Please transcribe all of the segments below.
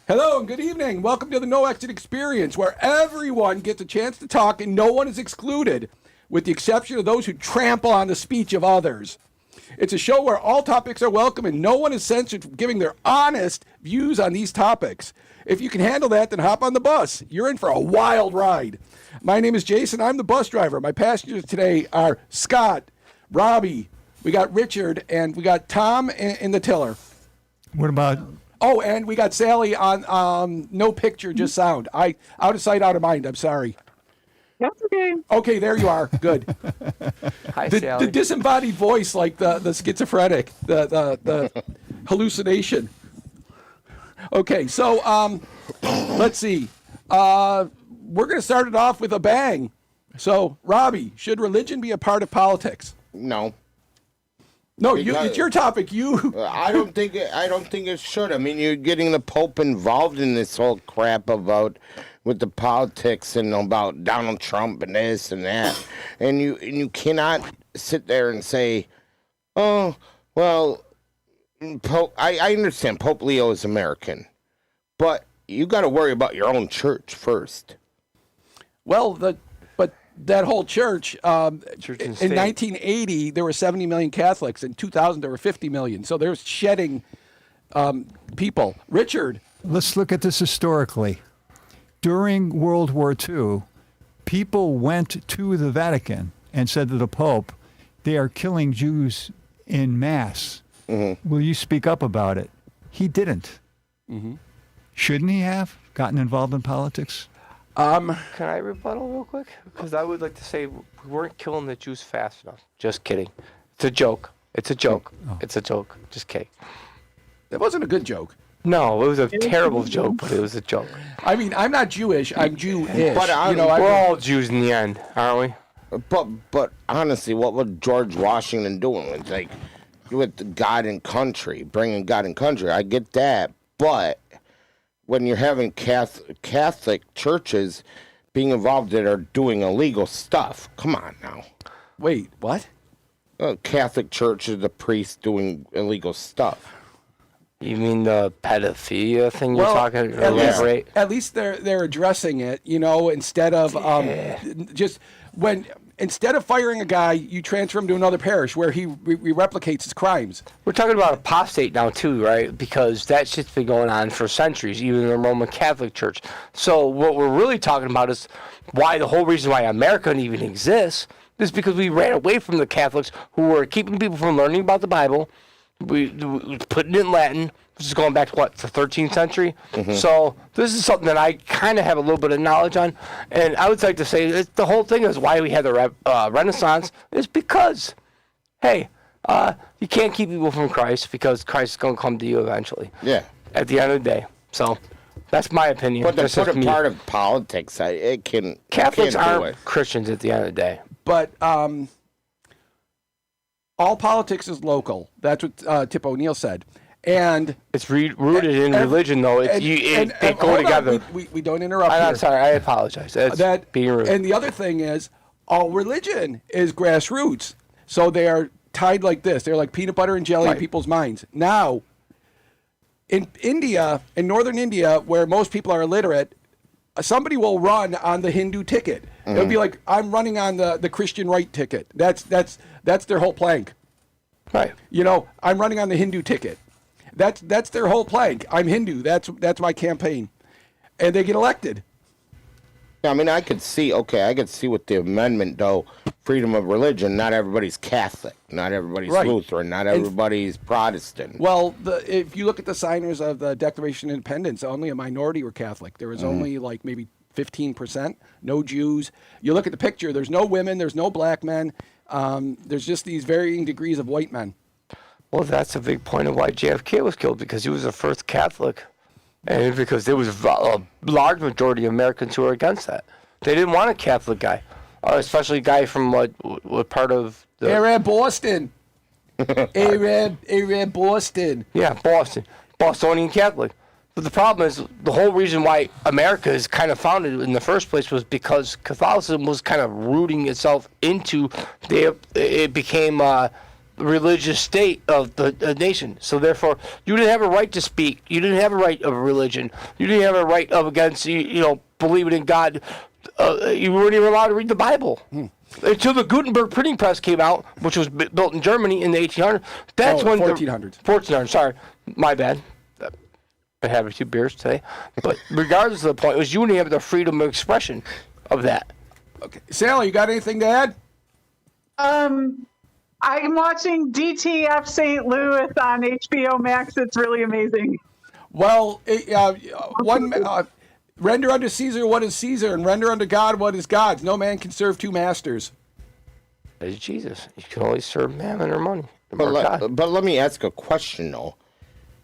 Hello and good evening. Welcome to the No Exit Experience, where everyone gets a chance to talk and no one is excluded, with the exception of those who trample on the speech of others. It's a show where all topics are welcome and no one is censored from giving their honest views on these topics. If you can handle that, then hop on the bus. You're in for a wild ride. My name is Jason. I'm the bus driver. My passengers today are Scott, Robbie, we got Richard, and we got Tom in the tiller. What about... Oh, and we got Sally on no picture, just sound. Out of sight, out of mind. I'm sorry. That's okay. Okay, there you are. Good. Hi, The Sally. disembodied voice, like the schizophrenic, the hallucination. Okay, so let's see. We're going to start it off with a bang. So, Robbie, should religion be a part of politics? No. No, Because- it's your topic. I don't think it should. I mean, you're getting the Pope involved in this whole crap with the politics and about Donald Trump and this and that, and you cannot sit there and say, oh, well, Pope. I understand Pope Leo is American, but you got to worry about your own church first. Well, but that whole church, Church and in state. 1980, there were 70 million Catholics. In 2000, there were 50 million. So there's shedding people. Richard. Let's look at this historically. During World War II, people went to the Vatican and said to the Pope, they are killing Jews in mass. Mm-hmm. Will you speak up about it? He didn't. Mm-hmm. Shouldn't he have gotten involved in politics? Can I rebuttal real quick? Because I would like to say we weren't killing the Jews fast enough. Just kidding. It's a joke. It's a joke. Oh. It's a joke. Just kidding. That wasn't a good joke. No, it was a terrible joke, but it was a joke. I mean, I'm not Jewish. I'm Jewish. But We're all Jews in the end, aren't we? But honestly, what was George Washington doing? It's like with God and country, bringing God and country. I get that, but when you're having Catholic churches being involved that are doing illegal stuff, come on now. Wait, what? Catholic churches, the priests doing illegal stuff. You mean the pedophilia thing you're talking? Elaborate. At least they're addressing it. Instead of instead of firing a guy, you transfer him to another parish where he replicates his crimes. We're talking about apostate now too, right? Because that shit's been going on for centuries, even in the Roman Catholic Church. So what we're really talking about is why the whole reason why America even exists is because we ran away from the Catholics who were keeping people from learning about the Bible. We put it in Latin, which is going back to the 13th century. Mm-hmm. So this is something that I kind of have a little bit of knowledge on. And I would like to say that the whole thing is why we had the Renaissance is because, hey, you can't keep people from Christ because Christ is going to come to you eventually. Yeah. At the end of the day. So that's my opinion. But That's to put just a me. part of politics, Catholics can't do aren't it. Christians at the end of the day. But all politics is local. That's what Tip O'Neill said. And It's rooted in religion, though. They go hold on, together. we don't interrupt I'm here. sorry. I apologize. That's being rude. And the other thing is, all religion is grassroots. So they are tied like this. They're like peanut butter and jelly in Right. people's minds. Now, in India, in northern India, where most people are illiterate, somebody will run on the Hindu ticket. It would be like, I'm running on the Christian right ticket. That's their whole plank. Right. I'm running on the Hindu ticket. That's their whole plank. I'm Hindu. That's my campaign. And they get elected. I mean, I could see with the amendment, though, freedom of religion, not everybody's Catholic, not everybody's Right. Lutheran, not everybody's Protestant. Well, if you look at the signers of the Declaration of Independence, only a minority were Catholic. There was only like maybe 15%, no Jews. You look at the picture, there's no women, there's no black men. There's just these varying degrees of white men. Well, that's a big point of why JFK was killed, because he was the first Catholic. And because there was a large majority of Americans who were against that. They didn't want a Catholic guy, especially a guy from what part of the... Arab Boston. Arab Boston. Yeah, Boston. Bostonian Catholic. But the problem is, the whole reason why America is kind of founded in the first place was because Catholicism was kind of rooting itself into... It became religious state of the nation. So therefore, you didn't have a right to speak. You didn't have a right of religion. You didn't have a right of against believing in God. You weren't even allowed to read the Bible. Until the Gutenberg printing press came out, which was built in Germany in the 1800s. That's when 1400s. 1400s. Sorry, my bad. I had a few beers today, but regardless of the point, it was you didn't have the freedom of expression of that. Okay, Sally, you got anything to add? I'm watching DTF St. Louis on HBO Max. It's really amazing. Well, render unto Caesar what is Caesar, and render unto God what is God's. No man can serve two masters. As Jesus, you can only serve mammon or money. But let me ask a question though.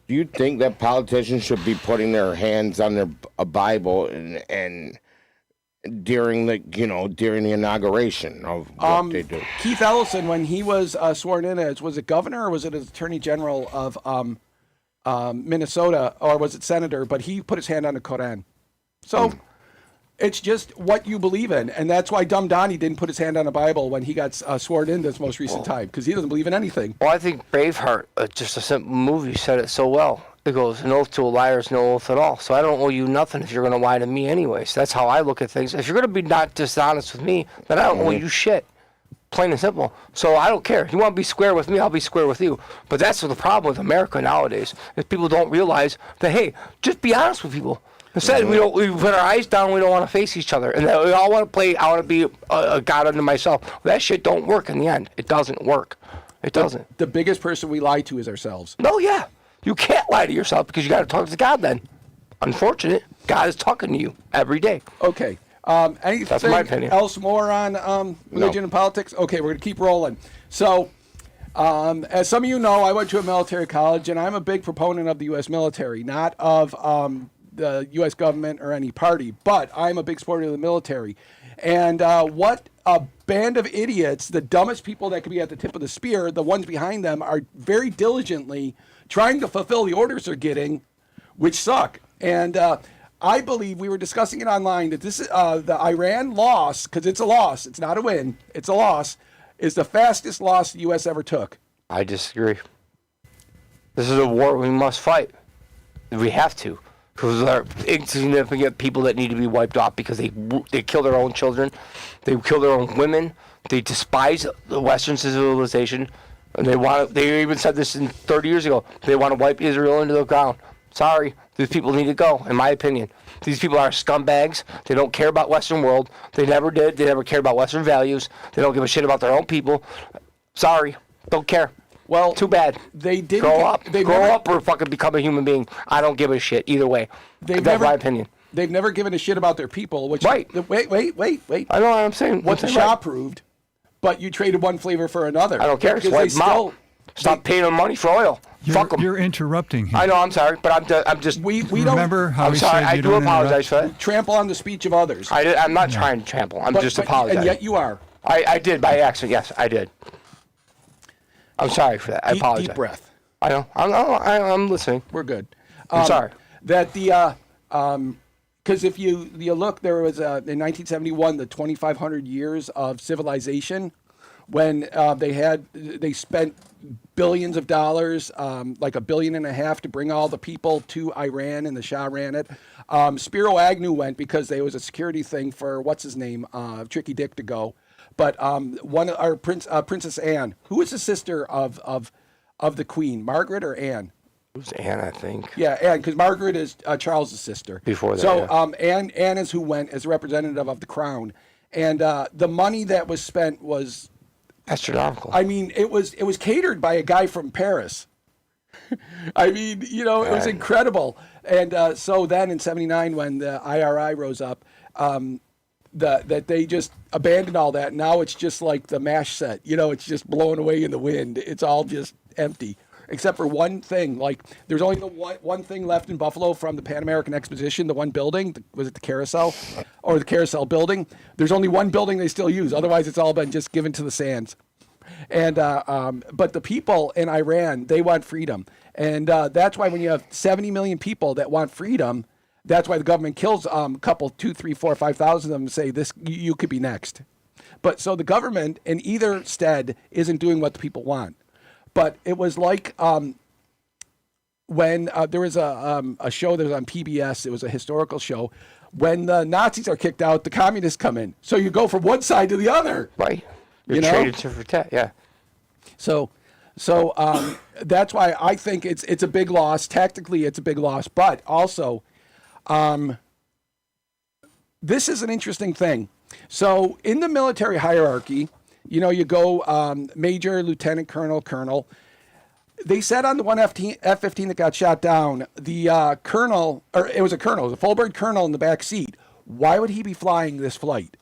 Do you think that politicians should be putting their hands on a Bible and during the inauguration of what they do? Keith Ellison, when he was sworn in as, was it governor or was it as Attorney General of Minnesota, or was it senator? But he put his hand on the Koran. So it's just what you believe in, and that's why Dumb Donnie didn't put his hand on the Bible when he got sworn in this most recent time, because he doesn't believe in anything. Well, I think Braveheart, just a simple movie, said it so well. It goes, an oath to a liar is no oath at all. So I don't owe you nothing if you're going to lie to me anyways. That's how I look at things. If you're going to be not dishonest with me, then I don't owe you shit. Plain and simple. So I don't care. If you want to be square with me, I'll be square with you. But that's the problem with America nowadays, is people don't realize that, hey, just be honest with people. Instead, we put our eyes down. We don't want to face each other, and we all want to play. I want to be a god unto myself. That shit don't work in the end. It doesn't work. It doesn't. The biggest person we lie to is ourselves. No, yeah, you can't lie to yourself because you got to talk to God. Then, unfortunate, God is talking to you every day. Okay. Anything That's my opinion. else more on religion and politics? Okay, we're going to keep rolling. So, as some of you know, I went to a military college, and I'm a big proponent of the U.S. military, not of the U.S. government or any party, but I'm a big supporter of the military. And what a band of idiots, the dumbest people that could be at the tip of the spear, the ones behind them, are very diligently trying to fulfill the orders they're getting, which suck. And I believe, we were discussing it online, that this the Iran loss, because it's a loss, it's not a win, it's a loss, is the fastest loss the U.S. ever took. I disagree. This is a war we must fight. We have to. Because there are insignificant people that need to be wiped off because they kill their own children, they kill their own women, they despise the Western civilization, and they even said this 30 years ago, they want to wipe Israel into the ground. Sorry, these people need to go, in my opinion. These people are scumbags. They don't care about Western world. They never did. They never cared about Western values. They don't give a shit about their own people. Sorry, don't care. Well, too bad. They didn't grow up. Grow up or fucking become a human being. I don't give a shit either way. That's my opinion. They've never given a shit about their people. Which, right. Wait. I know what I'm saying. What the Shah proved, but you traded one flavor for another. I don't care. Just wipe them out. Stop paying them money for oil. Fuck them. You're interrupting him. I know. I'm sorry, but I'm just. We don't remember how I'm he sorry. said I you do don't apologize for that. trample on the speech of others. I'm not trying to trample. I'm just apologizing. And yet you are. I did by accident. Yes, I did. I'm sorry for that. I apologize. Deep breath. I know. I'm listening. We're good. I'm sorry. That the because if you look, there was in 1971 the 2,500 years of civilization, when they spent billions of dollars, like $1.5 billion, to bring all the people to Iran, and the Shah ran it. Spiro Agnew went because there was a security thing for what's his name, Tricky Dick, to go. But Princess Anne, who is the sister of the Queen, Margaret or Anne? It was Anne, I think. Yeah, Anne, because Margaret is Charles' sister. Before that. So yeah. Anne is who went as a representative of the crown, and the money that was spent was astronomical. I mean, it was catered by a guy from Paris. I mean, it was incredible. And so then in '79, when the IRI rose up, that they just abandoned all that. Now it's just like the MASH set. It's just blowing away in the wind. It's all just empty, except for one thing. Like, there's only the one thing left in Buffalo from the Pan American Exposition, the one building. Was it the Carousel? Or the Carousel building? There's only one building they still use. Otherwise, it's all been just given to the sands. And but the people in Iran, they want freedom. And that's why when you have 70 million people that want freedom, that's why the government kills a couple, 2, 3, 4, 5,000 of them, and say, this, you could be next. But so the government in either stead isn't doing what the people want. but it was like when there was a show that was on PBS. It was a historical show. When the Nazis are kicked out, the communists come in. So you go from one side to the other. Right. You're You know? traded to protect. Yeah. So that's why I think it's a big loss. Tactically, it's a big loss, but also, this is an interesting thing. So in the military hierarchy, you go major, lieutenant, colonel. They said on the one F-15 that got shot down, the colonel, or it was a full-bird colonel in the back seat. Why would he be flying this flight?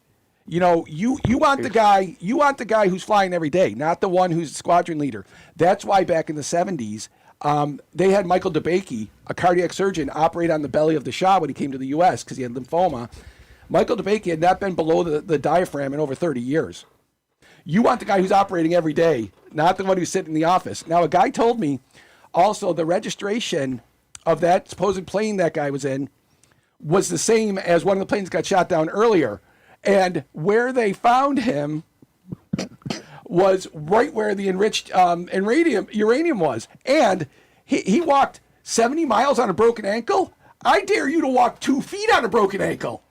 You want the guy who's flying every day, not the one who's the squadron leader. That's why back in the 70s, they had Michael DeBakey, a cardiac surgeon, operate on the belly of the Shah when he came to the U.S. because he had lymphoma. Michael DeBakey had not been below the diaphragm in over 30 years. You want the guy who's operating every day, not the one who's sitting in the office. Now, a guy told me also the registration of that supposed plane that guy was in was the same as one of the planes got shot down earlier. And where they found him was right where the enriched uranium was. And he walked 70 miles on a broken ankle. I dare you to walk 2 feet on a broken ankle.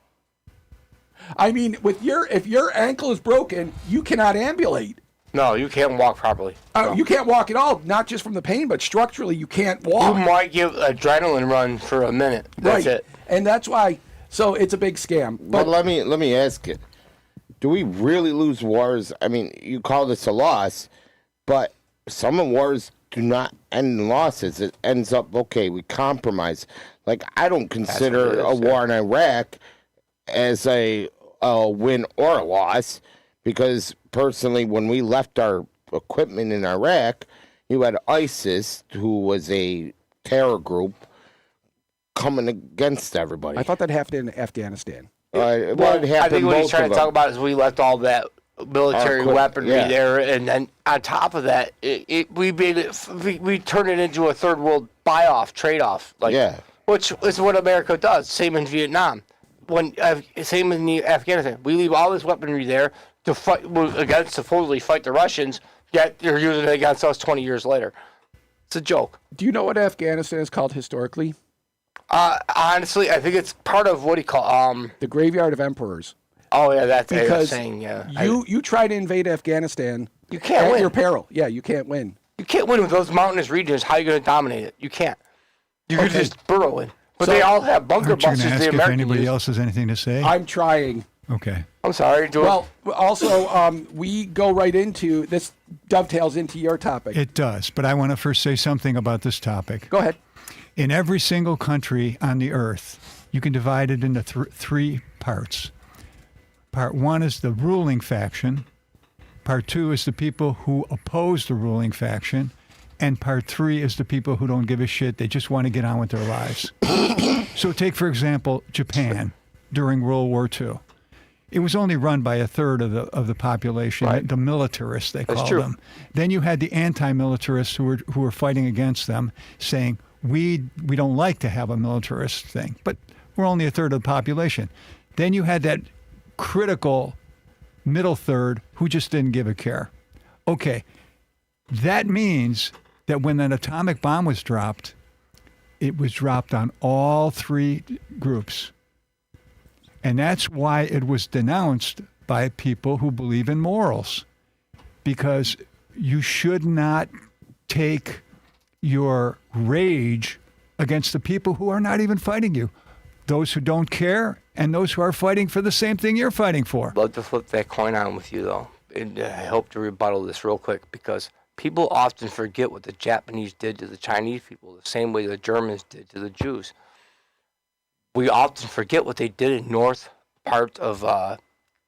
I mean, if your ankle is broken, you cannot ambulate. No, you can't walk properly. No. You can't walk at all, not just from the pain, but structurally you can't walk. You might give adrenaline run for a minute. That's right. it. And that's why, so it's a big scam. But let me ask you, do we really lose wars? I mean, you call this a loss, but some of wars do not end in losses. It ends up, okay, we compromise. Like, I don't consider a war in Iraq as a win or a loss, because personally, when we left our equipment in Iraq, you had ISIS, who was a terror group, coming against everybody. I thought that happened in Afghanistan. I think what he's trying to talk about is we left all that military weaponry there, and then on top of that, we turned it into a third world buy-off, trade-off, which is what America does. Same in Vietnam. Same in Afghanistan. We leave all this weaponry there to fight supposedly fight the Russians, yet they're using it against us 20 years later. It's a joke. Do you know what Afghanistan is called historically? Honestly, I think it's part of what he call the graveyard of emperors. Oh yeah, that's because saying. Yeah, you try to invade Afghanistan, you can't at win. your peril. Yeah, you can't win. You can't win with those mountainous regions. How are you going to dominate it? You can't. You can just burrow in. But they all have bunker Aren't you busters. going to ask The if American anybody use. else has anything to say? I'm trying. Okay. I'm sorry. Well, also, we go right into this. Dovetails into your topic. It does, but I want to first say something about this topic. Go ahead. In every single country on the earth, you can divide it into three parts. Part one is the ruling faction. Part two is the people who oppose the ruling faction. And part three is the people who don't give a shit. They just want to get on with their lives. So take, for example, Japan during World War II. It was only run by a third of the population, right. The militarists, they call true. them. Then you had the anti-militarists who were fighting against them, saying, we don't like to have a militarist thing, but we're only a third of the population. Then you had that critical middle third who just didn't give a care. Okay, that means that when an atomic bomb was dropped, it was dropped on all three groups. And that's why it was denounced by people who believe in morals. Because you should not take your rage against the people who are not even fighting you. Those who don't care and those who are fighting for the same thing you're fighting for. I'd love to flip that coin on with you, though. And I hope to rebuttal this real quick, because people often forget what the Japanese did to the Chinese people, the same way the Germans did to the Jews. We often forget what they did in north part of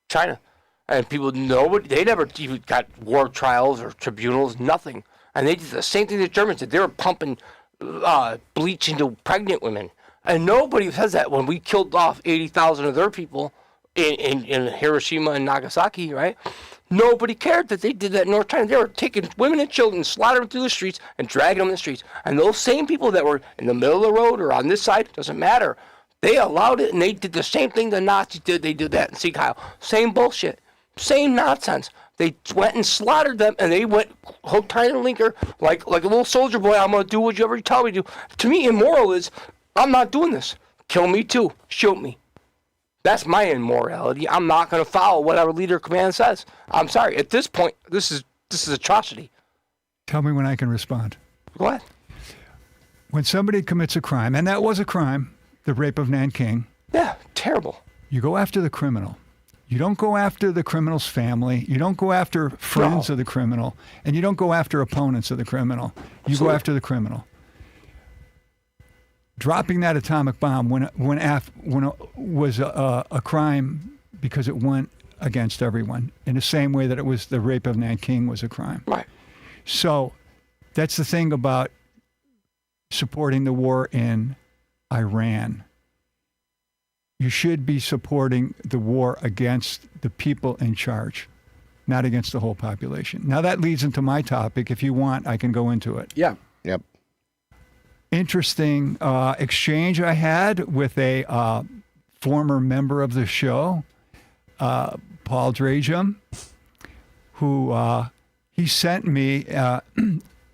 China. And people, they never even got war trials or tribunals, nothing. And they did the same thing the Germans did. They were pumping bleach into pregnant women. And nobody says that when we killed off 80,000 of their people in Hiroshima and Nagasaki, right? Nobody cared that they did that in North China. They were taking women and children, slaughtering them through the streets, and dragging them in the streets. And those same people that were in the middle of the road or on this side, doesn't matter. They allowed it, and they did the same thing the Nazis did. They did that in Sieg Heil. Same bullshit. Same nonsense. They went and slaughtered them, and they went hook, time, and linker like a little soldier boy. I'm gonna do whatever you tell me to do. To me, immoral is I'm not doing this. Kill me too. Shoot me. That's my immorality. I'm not gonna follow whatever leader command says. I'm sorry. At this point, this is atrocity. Tell me when I can respond. Go ahead. When somebody commits a crime, and that was a crime, the rape of Nanking, Yeah, terrible. you go after the criminal. You don't go after the criminal's family. You don't go after friends No. of the criminal. And you don't go after opponents of the criminal. You go Absolutely. after the criminal. Dropping that atomic bomb when it was a crime because it went against everyone in the same way that it was the rape of Nanking was a crime. Right. So that's the thing about supporting the war in Iran. You should be supporting the war against the people in charge, not against the whole population. Now that leads into my topic. If you want, I can go into it. Yeah. Yep. Interesting exchange I had with a former member of the show, Paul Drajum, who he sent me,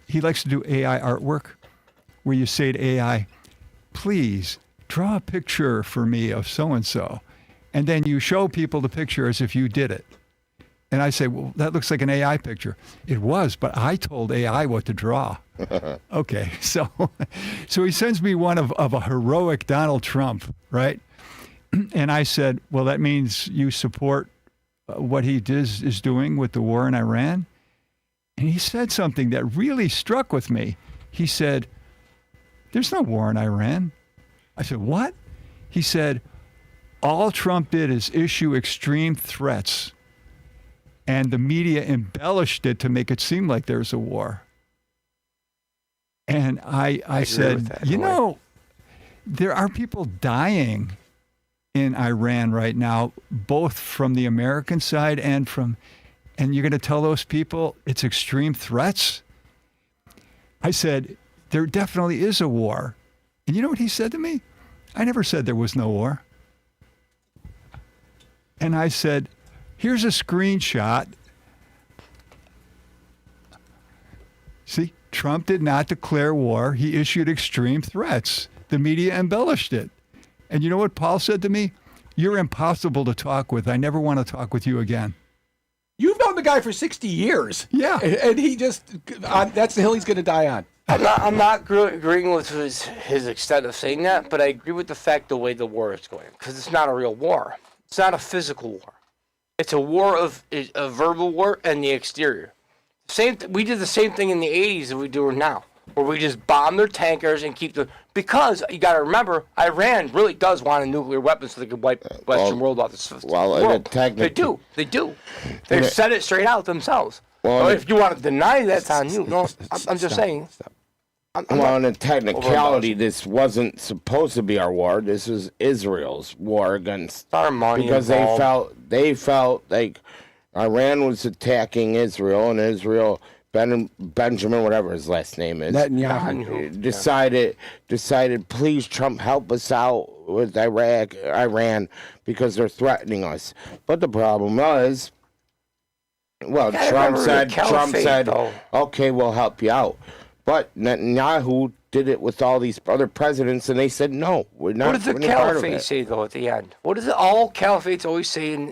he likes to do AI artwork, where you say to AI, please draw a picture for me of so-and-so. And then you show people the picture as if you did it. And I say, well, that looks like an AI picture. It was, but I told AI what to draw. Okay, so he sends me one of a heroic Donald Trump, right? And I said, well, that means you support what he is doing with the war in Iran? And he said something that really struck with me. He said, there's no war in Iran. I said, what? He said, all Trump did is issue extreme threats, and the media embellished it to make it seem like there's a war. And I agree with said, that, you Roy. know, there are people dying in Iran right now, both from the American side and you're going to tell those people it's extreme threats? I said, there definitely is a war. And you know what he said to me? I never said there was no war. And I said, here's a screenshot. See, Trump did not declare war. He issued extreme threats. The media embellished it. And you know what Paul said to me? You're impossible to talk with. I never want to talk with you again. You've known the guy for 60 years. Yeah. And he just, that's the hill he's going to die on. I'm not agreeing with his extent of saying that, but I agree with the fact the way the war is going, because it's not a real war. It's not a physical war. It's a war of a verbal war and the exterior. We did the same thing in the 80s that we do now, where we just bomb their tankers and keep the, because you got to remember, Iran really does want a nuclear weapon so they can wipe Western world off the world. They do. They've said it straight out themselves. Well, if you want to deny that's on you. No, I'm just saying. Well, in a technicality, this wasn't supposed to be our war. This was Israel's war against our money because involved. they felt like Iran was attacking Israel, and Israel, Benjamin, whatever his last name is, Netanyahu. decided, please, Trump, help us out with Iran, because they're threatening us. But the problem was, well, Trump said, okay, we'll help you out. But Netanyahu did it with all these other presidents, and they said, no, we're not. What does the caliphate say, though, at the end? What does all caliphates always say in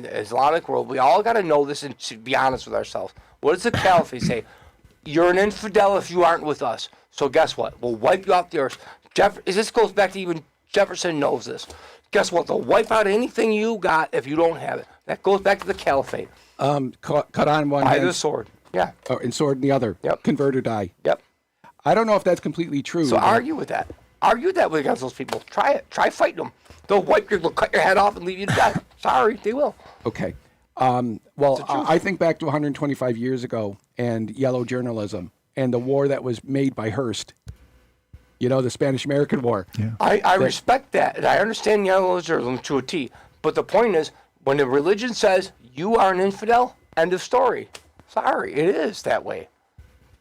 the Islamic world? We all got to know this and to be honest with ourselves. What does the caliphate say? You're an infidel if you aren't with us. So guess what? We'll wipe you off the earth. This goes back to even Jefferson knows this. Guess what? They'll wipe out anything you got if you don't have it. That goes back to the caliphate. Cut on one By hand. the sword. Yeah. And sword in the other. Yep. Convert or die. Yep. I don't know if that's completely true. So argue with that. Argue that with against those people. Try it. Try fighting them. They'll cut your head off and leave you to die. Sorry, they will. Okay. I think back to 125 years ago and yellow journalism and the war that was made by Hearst. You know, the Spanish-American War. Yeah. I respect that, and I understand yellow journalism to a T. But the point is, when the religion says you are an infidel, end of story. Sorry, it is that way.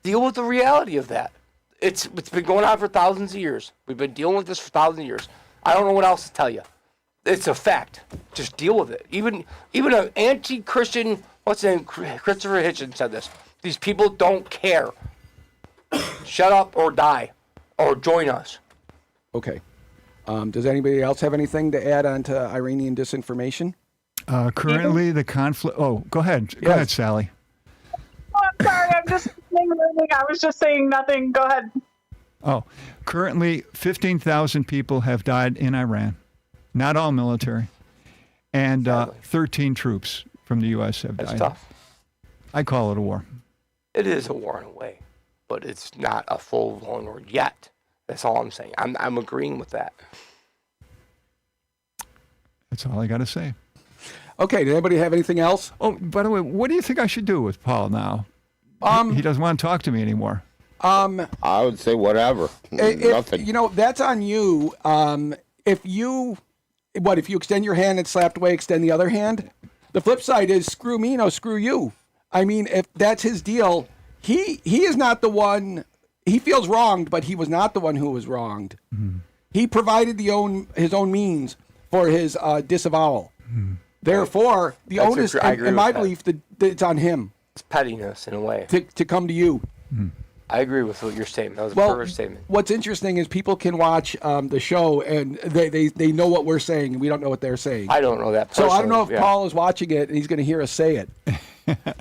Deal with the reality of that. It's been going on for thousands of years. We've been dealing with this for thousands of years. I don't know what else to tell you. It's a fact. Just deal with it. Even an anti-Christian what's his name? Christopher Hitchens said this. These people don't care. Shut up or die, or join us. Okay. Does anybody else have anything to add on to Iranian disinformation? Currently, the conflict. Oh, go ahead. Go Yes. ahead, Sally. Oh, I'm sorry. I'm just saying nothing. I was just saying nothing. Go ahead. Oh, currently, 15,000 people have died in Iran. Not all military. And 13 troops from the U.S. have That's died. tough. I call it a war. It is a war in a way, but it's not a full-blown war yet. That's all I'm saying. I'm agreeing with that. That's all I got to say. Okay. Did anybody have anything else? Oh, by the way, what do you think I should do with Paul now? He doesn't want to talk to me anymore. I would say whatever. Nothing. You know, that's on you. If you extend your hand and slapped away, extend the other hand. The flip side is screw me, no, screw you. I mean, if that's his deal, he is not the one. He feels wronged, but he was not the one who was wronged. Mm-hmm. He provided his own means for his disavowal. Therefore, the That's onus, I agree in with my that. belief, that it's on him It's pettiness in a way. to come to you. I agree with what you're saying. That was a Well, perfect statement. what's interesting is people can watch the show and they know what we're saying and we don't know what they're saying. I don't know that So I don't know if personally, yeah. Paul is watching it and he's going to hear us say it.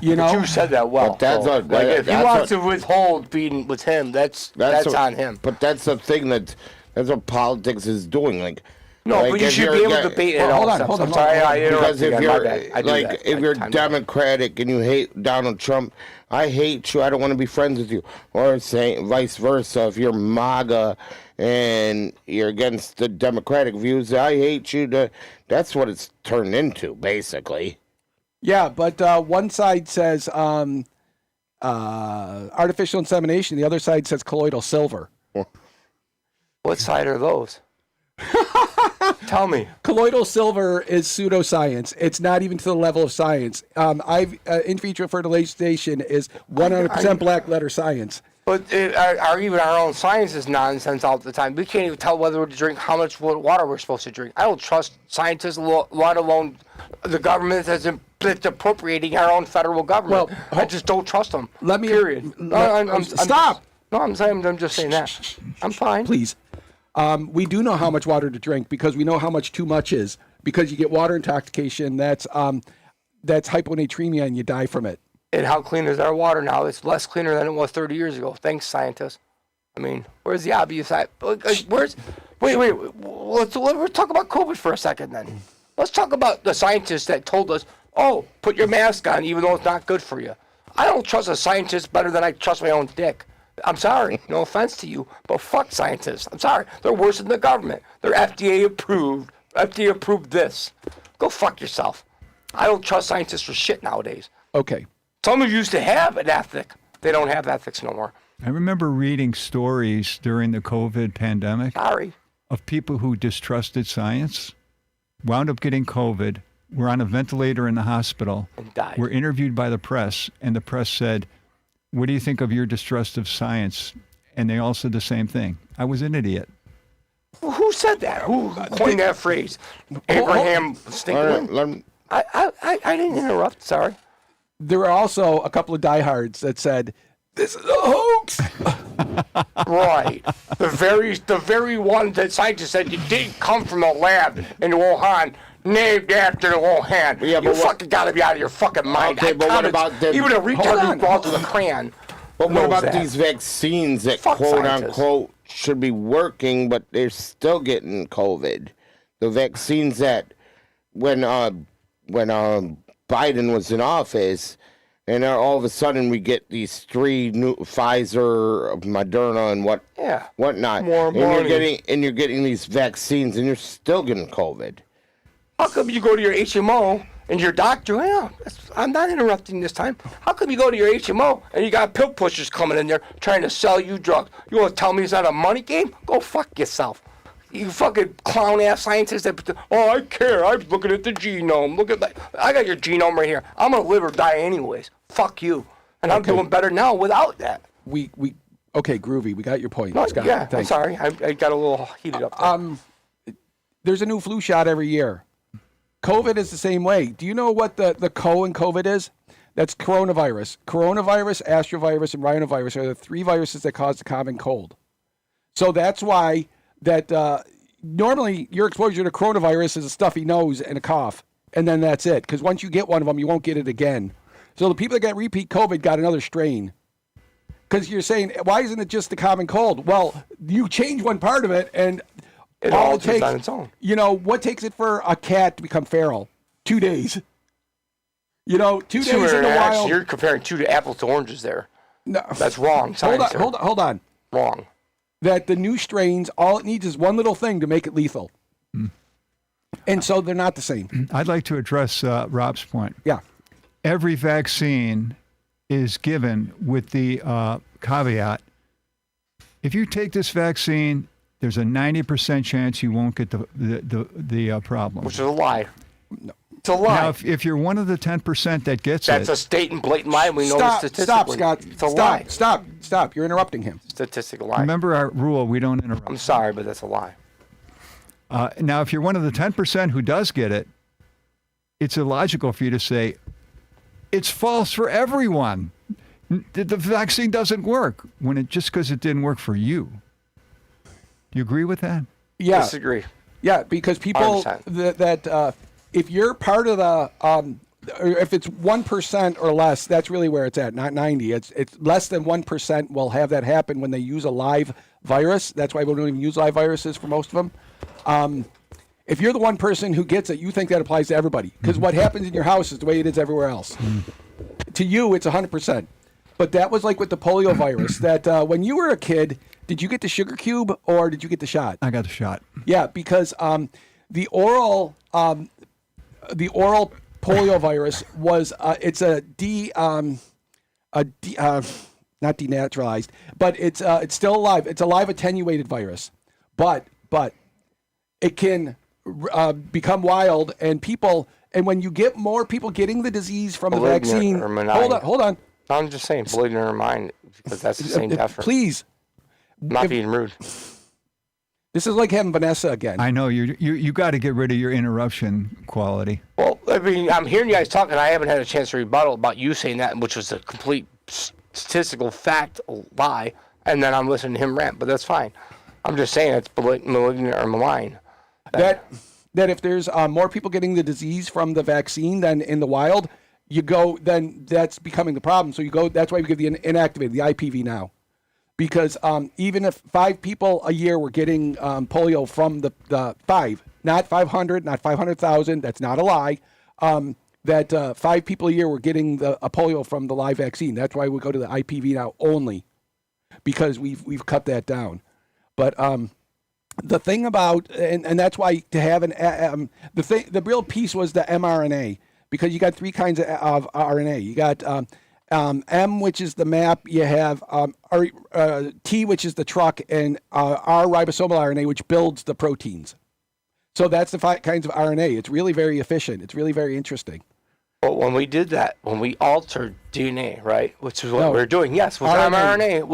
You know, You said that well. But that's so, what- like, if he that's wants what- to withhold being with him, that's what- on him. But that's the thing that's what politics is doing. Like, No, like but you if should you're be able to get- debate it. Well, and all hold on, stuff. hold on, I'm hold on, sorry, hold on. I interrupted Because if you again. you're My bad. I do like that. if you're Time to go. Democratic and you hate Donald Trump, I hate you. I don't want to be friends with you. Or say vice versa. If you're MAGA and you're against the Democratic views, I hate you. That's what it's turned into, basically. yeah, but one side says artificial insemination, the other side says colloidal silver. What side are those? Tell me. Colloidal silver is pseudoscience. It's not even to the level of science. In vitro fertilization is 100% black letter science. But even our own science is nonsense all the time. We can't even tell whether to drink how much water we're supposed to drink. I don't trust scientists, let alone the government that's appropriating our own federal government. Well, I just don't trust them. let me- Period. Stop. I'm just saying that. I'm fine. Please. We do know how much water to drink because we know how much too much is. Because you get water intoxication, that's hyponatremia, and you die from it. And how clean is our water now? It's less cleaner than it was 30 years ago. Thanks, scientists. I mean, where's the obvious side? Wait. Let's talk about COVID for a second then. Let's talk about the scientists that told us, oh, put your mask on even though it's not good for you. I don't trust a scientist better than I trust my own dick. I'm sorry, no offense to you, but fuck scientists. I'm sorry, they're worse than the government. They're FDA approved. FDA approved this. Go fuck yourself. I don't trust scientists for shit nowadays. Okay. Some of you used to have an ethic. They don't have ethics no more. I remember reading stories during the COVID pandemic Sorry. of people who distrusted science, wound up getting COVID, were on a ventilator in the hospital, And died. were interviewed by the press, and the press said, "What do you think of your distrust of science?" And they all said the same thing. I was an idiot. Who said that? Who coined that phrase? Abraham All right, Stinkman? let 'em- I didn't interrupt. Sorry. There were also a couple of diehards that said, "This is a hoax." Right. The very one that scientists said you didn't come from a lab in Wuhan, named after Wuhan. Yeah, but you what- fucking gotta be out of your fucking mind. Okay, I but what counted- about the- even a Hold retard on. who brought to the crayon? But what knows about that. these vaccines that Fuck quote scientists. unquote should be working, but they're still getting COVID? The vaccines that when Biden was in office, and then all of a sudden we get these 3 new Pfizer, Moderna, and whatnot, More and you're money. getting these vaccines, and you're still getting COVID. How come you go to your HMO and your doctor? I'm not interrupting this time. How come you go to your HMO and you got pill pushers coming in there trying to sell you drugs? You want to tell me it's not a money game? Go fuck yourself. You fucking clown ass scientists that, oh, I care. I'm looking at the genome. I got your genome right here. I'm gonna live or die anyways. Fuck you. And I'm doing better now without that. Okay, groovy. We got your point. No, Scott. yeah, I'm Thanks. sorry. I got a little heated up there. There's a new flu shot every year. COVID is the same way. Do you know what the co in COVID is? That's coronavirus. Coronavirus, astrovirus, and rhinovirus are the 3 viruses that cause the common cold. So that's why that normally your exposure to coronavirus is a stuffy nose and a cough, and then that's it. Because once you get one of them, you won't get it again. So the people that got repeat COVID got another strain. Because you're saying, why isn't it just the common cold? Well, you change one part of it, and It all it alters takes, on its own. you know, what takes it for a cat to become feral? 2 days. You know, 2 days Similar in the interaction. wild. You're comparing apples to oranges there. No. That's wrong. Science, Hold on. Wrong. That the new strains, all it needs is one little thing to make it lethal. And so they're not the same. I'd like to address Rob's point. Yeah. Every vaccine is given with the caveat, if you take this vaccine, there's a 90% chance you won't get the problem. Which is a lie. It's a lie. Now, if you're one of the 10% that gets That's it, a state and blatant lie. We know Stop, statistically. Scott. It's a lie. Stop. You're interrupting him. Statistical lie. remember our rule, we don't interrupt. I'm sorry, but that's a lie. Now, if you're one of the 10% who does get it, it's illogical for you to say, it's false for everyone. The vaccine doesn't work when it just because it didn't work for you. Do you agree with that? Yeah. Disagree. Yeah, because people 100%. that if you're part of the or if it's 1% or less, that's really where it's at, not 90. It's less than 1% will have that happen when they use a live virus. That's why we don't even use live viruses for most of them. If you're the one person who gets it, you think that applies to everybody. Because what happens in your house is the way it is everywhere else. To you, it's 100%. But that was like with the polio virus, that when you were a kid, did you get the sugar cube or did you get the shot? I got the shot. Yeah, because the oral polio virus was it's not denaturalized, but it's still alive. It's a live attenuated virus, but it can become wild and when you get more people getting the disease from the Malignant vaccine. or benign. Hold on. I'm just saying, malignant or mine, because that's the same difference. Please. Not being rude. This is like having Vanessa again. I know you got to get rid of your interruption quality. Well, I mean, I'm hearing you guys talking. I haven't had a chance to rebuttal about you saying that, which was a complete statistical fact lie, and then I'm listening to him rant, but that's fine. I'm just saying it's malignant or malign. That if there's more people getting the disease from the vaccine than in the wild, then that's becoming the problem. So that's why we give the inactivated, the IPV now. Because even if 5 people a year were getting polio from the 5, not 500, not 500,000, that's not a lie, that 5 people a year were getting a polio from the live vaccine. That's why we go to the IPV now only, because we've cut that down. But the thing about, and that's why to have the real piece was the mRNA, because you got 3 kinds of RNA. You got M, which is the map. You have T, which is the truck, and R, ribosomal RNA, which builds the proteins. So that's the 5 kinds of RNA. It's really very efficient. It's really very interesting. But when we did that, when we altered DNA, right, which is what we're doing, yes, with mRNA,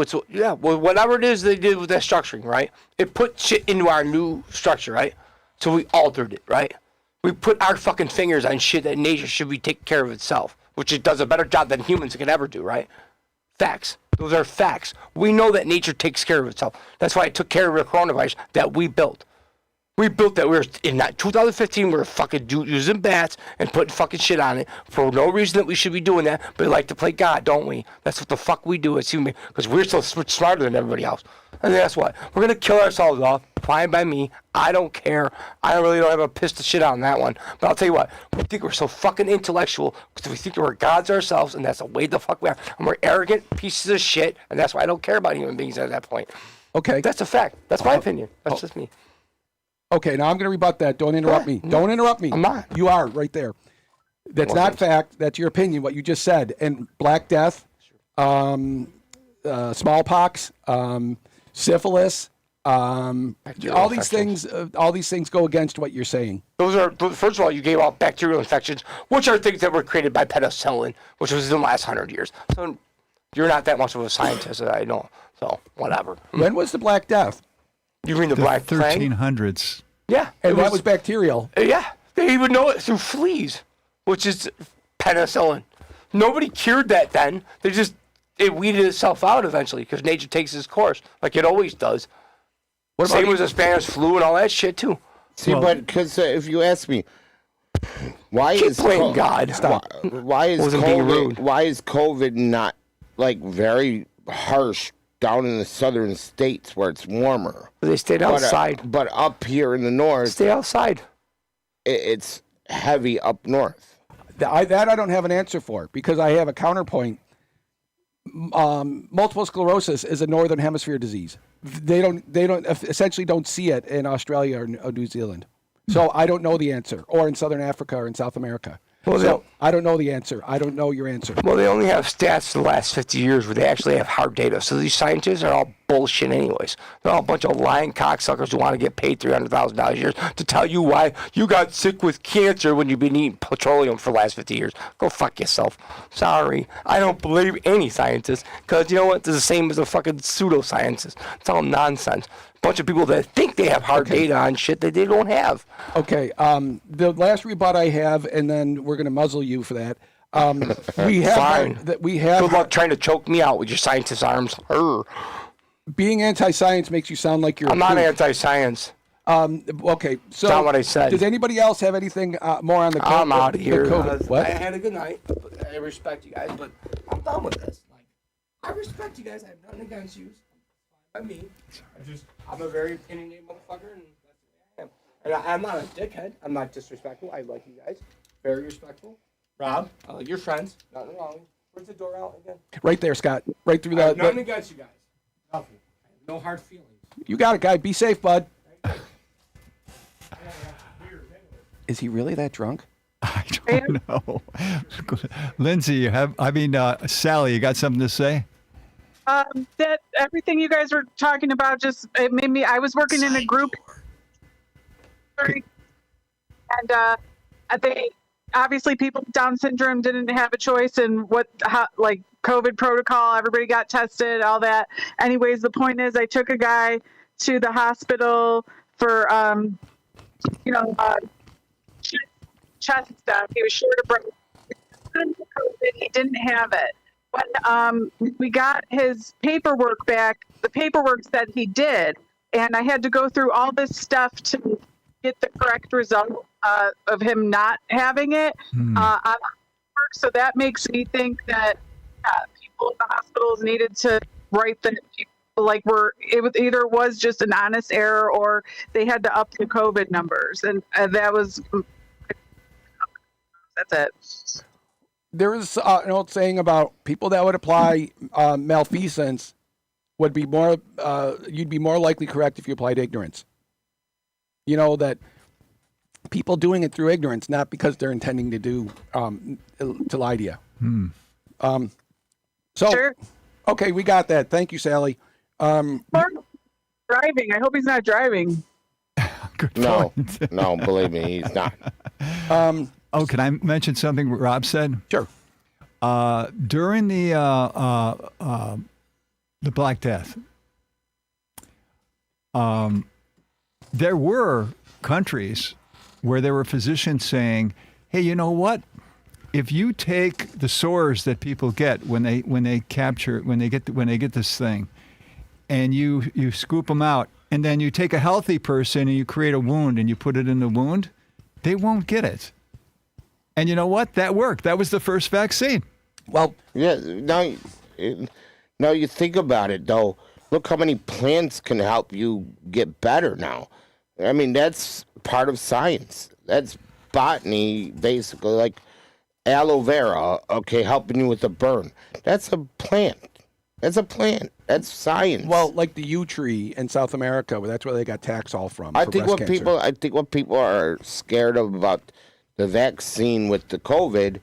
whatever it is they did with that structuring, right, it put shit into our new structure, right? So we altered it, right? We put our fucking fingers on shit that nature should be taking care of itself, which it does a better job than humans can ever do, right? Facts. Those are facts. We know that nature takes care of itself. That's why it took care of the coronavirus that we built. We built that. We were in 2015. We were fucking using bats and putting fucking shit on it for no reason that we should be doing that. But we like to play God, don't we? That's what the fuck we do as humans, because we're so smarter than everybody else. And guess what? We're gonna kill ourselves off. Fine by me. I don't care. I really don't have a piss to shit on that one. But I'll tell you what. We think we're so fucking intellectual because we think we're gods ourselves, and that's the way the fuck we are. And we're arrogant pieces of shit, and that's why I don't care about human beings at that point. Okay. That's a fact. That's my opinion. That's just me. Okay, now I'm going to rebut that. Don't interrupt me. Don't interrupt me. I'm not. You are right there. That's not fact. That's your opinion, what you just said. And Black Death, smallpox, syphilis, all these things go against what you're saying. Those are, first of all, you gave out bacterial infections, which are things that were created by penicillin, which was in the last 100 years. So you're not that much of a scientist, I know. So whatever. When was the Black Death? You mean the Black Plague? 1300s. Yeah. And that was bacterial. Yeah. They even know it through fleas, which is penicillin. Nobody cured that then. It weeded itself out eventually because nature takes its course like it always does. Same with the Spanish flu and all that shit too. See, but because if you ask me, why Keep is playing God. Stop. Why is Wasn't being rude. COVID not like very harsh down in the southern states where it's warmer? They stayed outside. But up here in the north, Stay outside. it's heavy up north. I don't have an answer for because I have a counterpoint. Multiple sclerosis is a northern hemisphere disease. They essentially don't see it in Australia or New Zealand. So I don't know the answer, or in Southern Africa or in South America. So I don't know the answer. I don't know your answer. Well, they only have stats in the last 50 years where they actually have hard data. So these scientists are all bullshit anyways. They're all a bunch of lying cocksuckers who want to get paid $300,000 a year to tell you why you got sick with cancer when you've been eating petroleum for the last 50 years. Go fuck yourself. Sorry. I don't believe any scientists because you know what? It's the same as the fucking pseudosciences. It's all nonsense. Bunch of people that think they have hard data on shit that they don't have. Okay. The last rebut I have, and then we're going to muzzle you for that. We have Fine. Good Good luck trying to choke me out with your scientist arms. Being anti-science makes you sound like you're. I'm not anti-science. Okay, so That's not what I said. Does anybody else have anything more on the? I'm out of here. What? I had a good night. I respect you guys, but I'm done with this. Like, I respect you guys. I have nothing against you. I mean, I'm a very opinionated motherfucker, and that's the way I am. And I'm not a dickhead. I'm not disrespectful. I like you guys. Very respectful. Rob, I like your friends. Nothing wrong. Where's the door out again? Right there, Scott. Right through I have the. nothing against you guys. Nothing. I have no hard feelings. You got it, guy. Be safe, bud. Is he really that drunk? I don't know. Lindsay, Sally, you got something to say? That everything you guys were talking about it made me. I was working in a group, and they obviously people with Down syndrome didn't have a choice in like COVID protocol. Everybody got tested, all that. Anyways, the point is, I took a guy to the hospital for chest stuff. He was short of breath. COVID, he didn't have it. When we got his paperwork back, the paperwork said he did, and I had to go through all this stuff to get the correct result of him not having it. So that makes me think that people in the hospitals needed to write the it was just an honest error, or they had to up the COVID numbers, and that's it. There is an old saying about people that would apply malfeasance would be more. You'd be more likely correct if you applied ignorance. You know that people doing it through ignorance, not because they're intending to to lie to you. So, Sure. Okay, we got that. Thank you, Sally. Driving. I hope he's not driving. Good No, point. no, believe me, he's not. Oh, can I mention something Rob said? Sure. During the Black Death, there were countries where there were physicians saying, "Hey, you know what? If you take the sores that people get when they get this thing, and you scoop them out, and then you take a healthy person and you create a wound and you put it in the wound, they won't get it." And you know what? That worked. That was the first vaccine. Well, Yeah, now you think about it, though. Look how many plants can help you get better now. I mean, that's part of science. That's botany, basically, like aloe vera, okay, helping you with a burn. That's a plant. That's a plant. That's science. well, like the yew tree in South America, that's where they got Taxol from. I for think breast what cancer. people are scared of about the vaccine with the COVID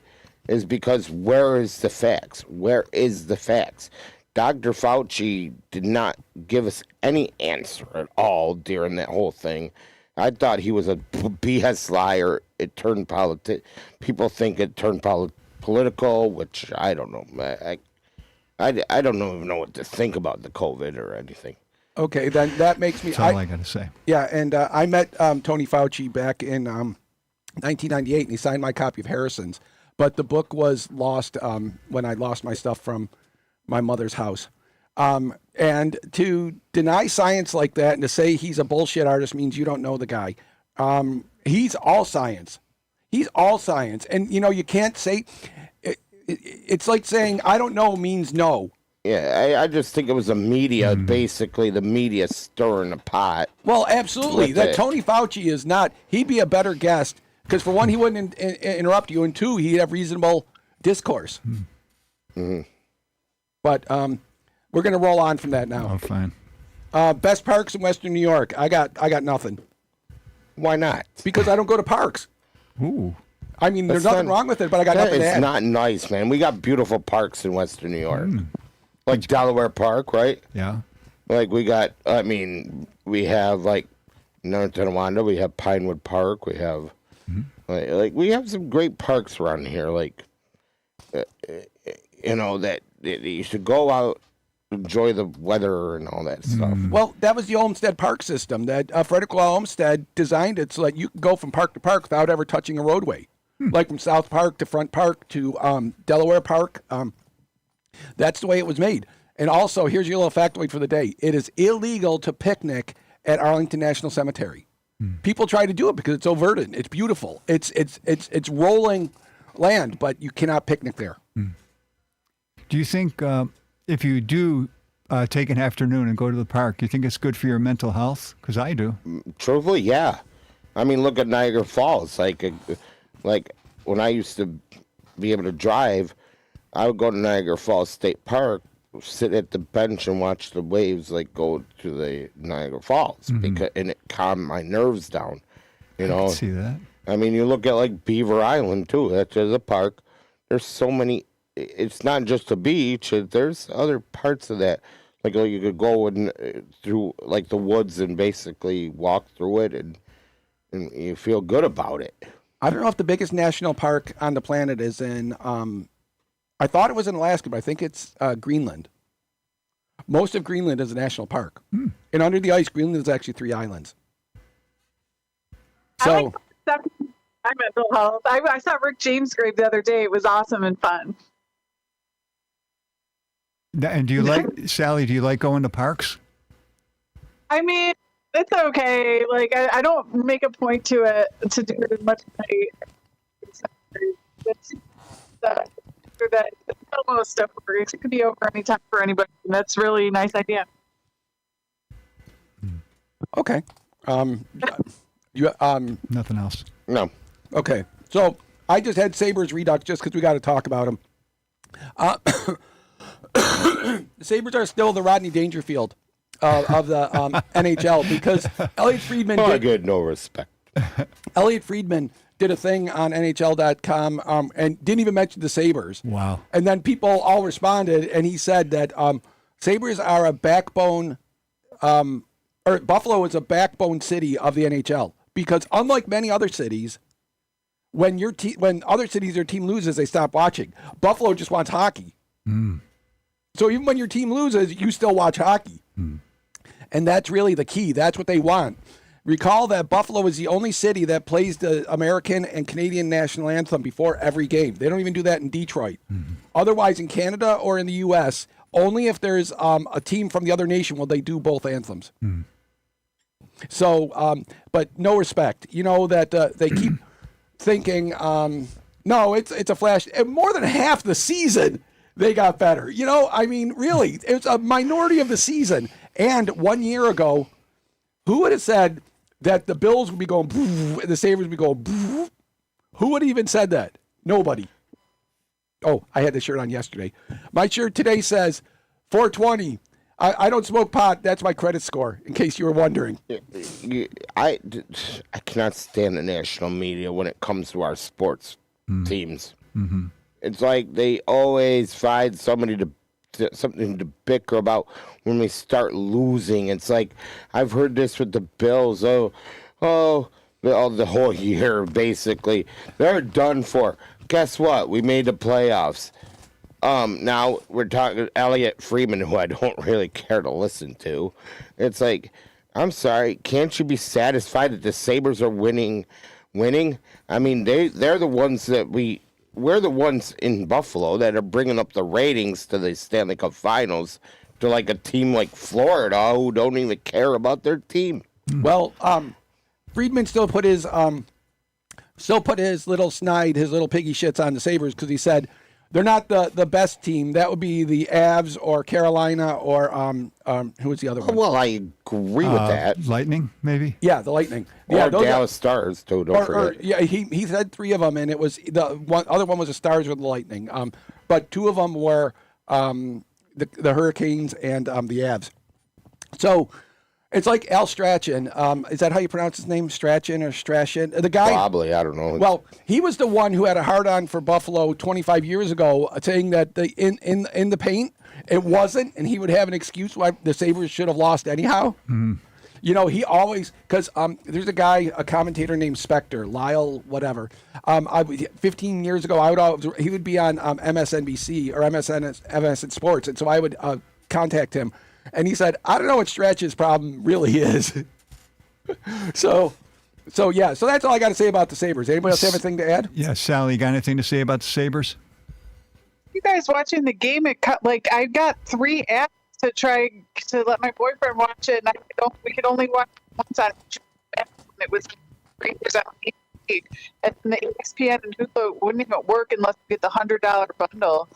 is because where is the facts? Where is the facts? Dr. Fauci did not give us any answer at all during that whole thing. I thought he was a BS liar. It turned people think it turned political, which I don't know. I don't even know what to think about the COVID or anything. Okay, then that makes me. That's all I got to say. Yeah, and I met Tony Fauci back in 1998, and he signed my copy of Harrison's. but the book was lost when I lost my stuff from my mother's house. And to deny science like that and to say he's a bullshit artist means you don't know the guy. He's all science. He's all science. And, you know, you can't say, it's like saying, I don't know means no. Yeah, I just think it was the media, basically the media stirring the pot. Well, absolutely. With That it. Tony Fauci is not, he'd be a better guest because for one, he wouldn't interrupt you. And two, he'd have reasonable discourse. But we're going to roll on from that now. Oh, fine. Best parks in Western New York. I got nothing Why not? because I don't go to parks. Ooh. I mean, there's That's nothing not- wrong with it, but I got That nothing to is add. not nice, man. We got beautiful parks in Western New York. Like Delaware Park, right? Yeah. Like we got, I mean, we have like North Tonawanda, we have Pinewood Park, we have, like we have some great parks around here. Like, you know, that you should go out, enjoy the weather and all that stuff. Well, that was the Olmsted Park system that Frederick Law Olmsted designed it so that you can go from park to park without ever touching a roadway. Like from South Park to Front Park to Delaware Park. That's the way it was made. And also, here's your little factoid for the day. It is illegal to picnic at Arlington National Cemetery. People try to do it because it's so verdant. It's beautiful. It's rolling land, but you cannot picnic there. Do you think if you do take an afternoon and go to the park, you think it's good for your mental health? Because I do. Truthfully, yeah. I mean, look at Niagara Falls. Like when I used to be able to drive, I would go to Niagara Falls State Park, sit at the bench and watch the waves like go to the Niagara Falls because and it calmed my nerves down. You I know, can see that. I mean, you look at like Beaver Island too. That's just a park. There's so many. It's not just a beach. There's other parts of that. Like you could go through like the woods and basically walk through it, and you feel good about it. I don't know if the biggest national park on the planet is in, I thought it was in Alaska, but I think it's Greenland. Most of Greenland is a national park. And under the ice, Greenland is actually 3 islands. I So, like stuff in my mental health. I saw Rick James' grave the other day. It was awesome and fun. And do you like, Sally, do you like going to parks? I mean, it's okay. Like I don't make a point to do it as much as it's almost stuff over. It could be over anytime for anybody. And that's really a nice idea. okay. Nothing else. No, Okay. So I just had Sabres Redux just because we got to talk about them. The Sabres are still the Rodney Dangerfield of the NHL because Elliot Friedman I did, get no respect. Elliot Friedman did a thing on NHL.com and didn't even mention the Sabres. Wow. And then people all responded, and he said that Sabres are a backbone, or Buffalo is a backbone city of the NHL because unlike many other cities, when other cities their team loses, they stop watching. Buffalo just wants hockey. So even when your team loses, you still watch hockey. And that's really the key. That's what they want. Recall that Buffalo is the only city that plays the American and Canadian national anthem before every game. They don't even do that in Detroit. Otherwise, in Canada or in the U.S., only if there's a team from the other nation will they do both anthems. So, but no respect. You know that they keep thinking, no, it's a flash. And more than half the season, they got better. You know, I mean, really, it's a minority of the season. And 1 year ago, who would have said that the Bills would be going and the Sabres would be going? Who would have even said that? Nobody. Oh, I had this shirt on yesterday. My shirt today says 420. I don't smoke pot. That's my credit score, in case you were wondering. I cannot stand the national media when it comes to our sports teams. It's like they always find something to bicker about when we start losing. It's like I've heard this with the Bills. The whole year basically they're done for. Guess what? We made the playoffs. Now we're talking Elliot Friedman, who I don't really care to listen to. It's like, I'm sorry, can't you be satisfied that the Sabres are winning? I mean, they're the ones that we we're the ones in Buffalo that are bringing up the ratings to the Stanley Cup Finals to like a team like Florida who don't even care about their team. Well, Friedman still put his little snide, his little piggy shits on the Sabres because he said they're not the best team. That would be the Avs or Carolina or who was the other one? Well, I agree with that. Lightning, maybe. Yeah, the Lightning. Or Yeah, those Dallas Stars too. Don't forget. yeah, he said three of them, and it was the other one was the Stars or the Lightning. But two of them were the Hurricanes and the Avs. So it's like Al Strachan. Is that how you pronounce his name? Strachan or Strachan? The guy. Probably, I don't know. Well, he was the one who had a hard-on for Buffalo 25 years ago, saying that in the paint it wasn't, and he would have an excuse why the Sabres should have lost anyhow. Mm-hmm. You know, he always because there's a commentator named Spector, Lyle, whatever. 15 years ago, he would be on MSNBC or MSN Sports, and so I would contact him, and he said, "I don't know what Stretch's problem really is." So that's all I got to say about the Sabres. Anybody else have anything to add? Yeah, Sally, you got anything to say about the Sabres? You guys watching the game? I got 3 apps to try to let my boyfriend watch it, and we could only watch once on each app. It was $3 on each, and the ESPN and Hulu wouldn't even work unless you get the $100 bundle.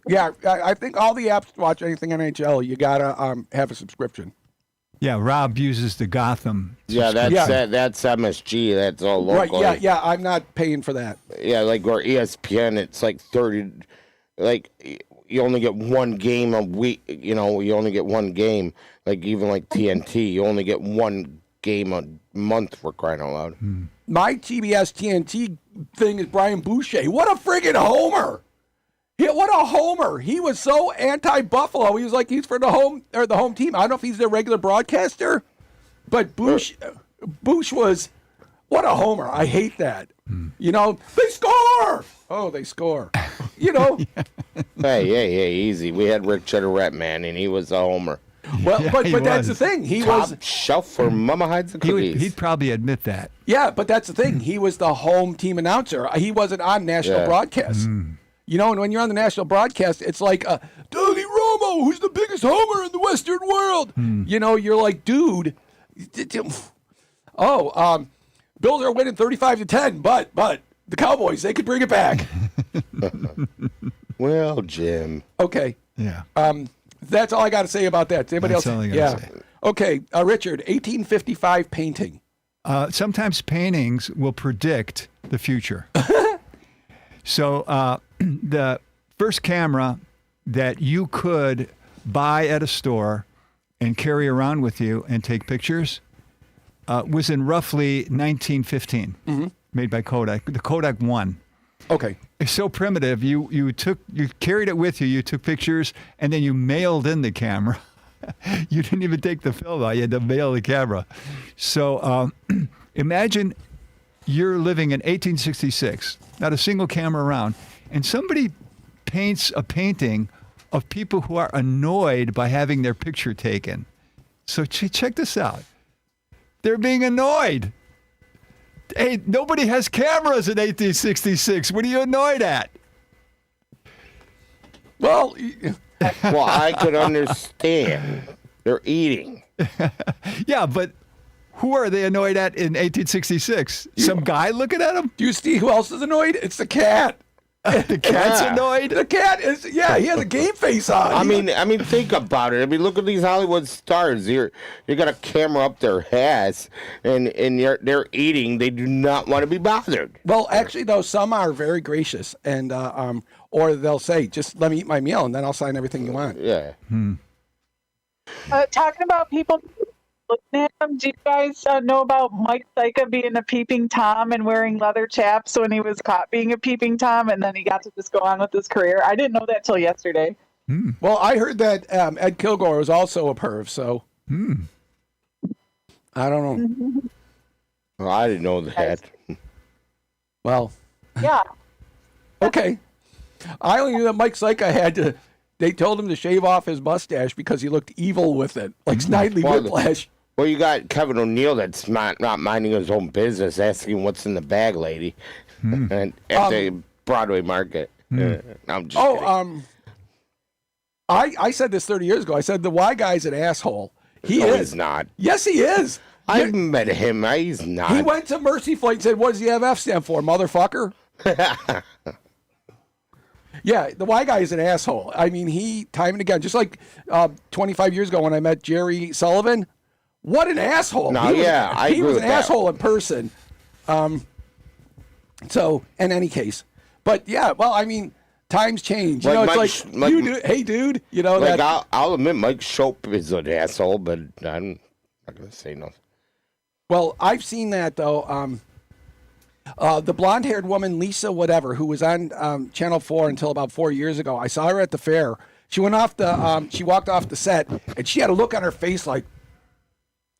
Yeah, I think all the apps to watch anything NHL, you gotta have a subscription. Yeah, Rob uses the Gotham. Yeah, that's MSG. That's all local. Right? Yeah. I'm not paying for that. Yeah, like or ESPN, it's like 30. Like you only get one game a week. You know, you only get one game. Like even like TNT, you only get one game a month for crying out loud. My TBS TNT thing is Brian Boucher. What a friggin' homer! What a homer! He was so anti-Buffalo. He was like he's for the home team. I don't know if he's their regular broadcaster, but Bush was what a homer. I hate that. You know, they score. Oh, they score. You know. Hey, easy. We had Rick Cheddarette, man, and he was a homer. Well, Yeah, but he that's the was. thing. He Top was. shelf for Mama Hides and Cookies. He'd probably admit that. Yeah, but that's the thing. He was the home team announcer. He wasn't on national broadcast. You know, and when you're on the national broadcast, it's like Tony Romo, who's the biggest homer in the Western world. You know, you're like, dude. Bills are winning 35-10, but the Cowboys, they could bring it back. Well, Jim. Okay. Yeah. That's all I got to say about that. Does anybody That's else? all I gotta say. Okay, Richard, 1855 painting. Sometimes paintings will predict the future. So the first camera that you could buy at a store and carry around with you and take pictures was in roughly 1915, made by Kodak. The Kodak 1. Okay. It's so primitive. You carried it with you. You took pictures and then you mailed in the camera. You didn't even take the film out. You had to mail the camera. So imagine you're living in 1866, not a single camera around, and somebody paints a painting of people who are annoyed by having their picture taken. So check this out. They're being annoyed. Hey, nobody has cameras in 1866. What are you annoyed at? Well, Well, I could understand. They're eating. Yeah, but who are they annoyed at in 1866? Some guy looking at them? do you see who else is annoyed? It's the cat. The cat's Yeah. annoyed? The cat is, he has a game face on. I mean, think about it. I mean, look at these Hollywood stars. You got a camera up their ass, and they're eating. They do not want to be bothered. Well, actually, though, some are very gracious, and or they'll say, "Just let me eat my meal, and then I'll sign everything you want." Yeah. Talking about people looking at him, do you guys know about Mike Syka being a peeping Tom and wearing leather chaps when he was caught being a peeping Tom, and then he got to just go on with his career? I didn't know that till yesterday. Well, I heard that Ed Kilgore was also a perv, so I don't know. Well, I didn't know that. Well, Yeah. okay. I only knew that Mike Syka had to. They told him to shave off his mustache because he looked evil with it, like Snidely Well, Whiplash. Well, you got Kevin O'Neill that's not minding his own business, asking what's in the bag, lady. And after Broadway Market. No, I'm just Oh, kidding. I said this 30 years ago. I said the Y guy's an asshole. He No, is. he's not. Yes, he is. I've met him. He's not. He went to Mercy Flight and said, "What does the FF stand for, motherfucker?" Yeah, the Y guy is an asshole. I mean, he time and again, just like 25 years ago when I met Jerry Sullivan. What an asshole! No, He was- yeah, I he agree was with an that. asshole in person. So in any case, but yeah, well, I mean, times change. You Like know, it's Mike like Sh- you Mike- do. Hey, dude, you know Like that. I'll admit, Mike Shope is an asshole, but I'm not gonna say nothing. Well, I've seen that though. The blonde-haired woman, Lisa, whatever, who was on Channel 4 until about 4 years ago. I saw her at the fair. She went off the. She walked off the set, and she had a look on her face like